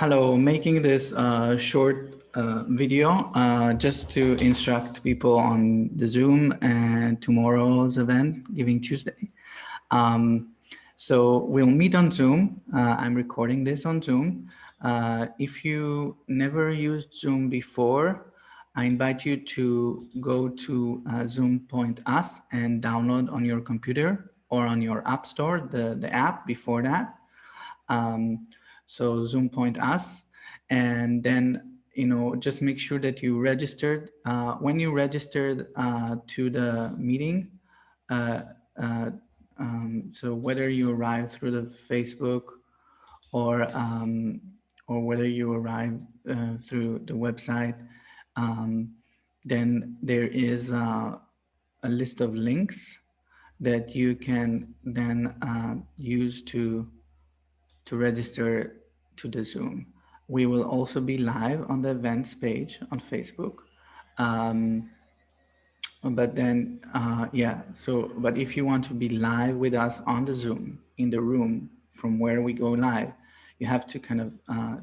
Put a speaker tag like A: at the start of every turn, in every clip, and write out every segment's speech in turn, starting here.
A: Hello, making this short video just to instruct people on the Zoom and tomorrow's event, Giving Tuesday. So we'll meet on Zoom. I'm recording this on Zoom. If you never used Zoom before, I invite you to go to Zoom Point Us and download on your computer or on your app store, the app before that. So Zoom Point Us, and then, just make sure that you registered. When you registered to the meeting, uh, uh, so whether you arrive through the Facebook or whether you arrive through the website, then there is a list of links that you can then use to register to the Zoom. We will also be live on the events page on Facebook. But then, but if you want to be live with us on the Zoom in the room from where we go live, you have to kind of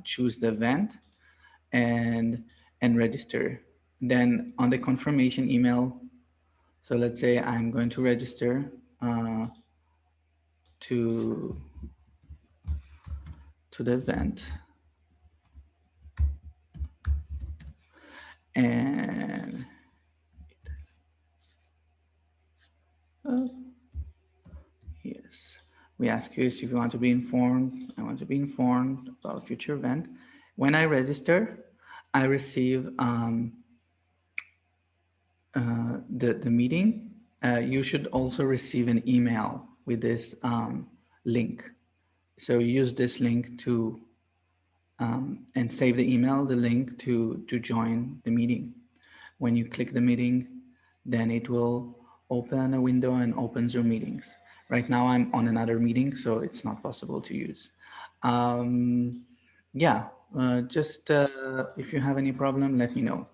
A: choose the event and register. Then on the confirmation email, so let's say I'm going to register to the event. And yes, we ask you if you want to be informed. I want to be informed about future event. When I register, I receive the meeting. You should also receive an email with this link. So use this link to and save the email, the link to join the meeting. When you click the meeting, then it will open a window and open Zoom meetings. Right now I'm on another meeting, so it's not possible to use. Just if you have any problem, let me know.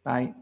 A: Bye.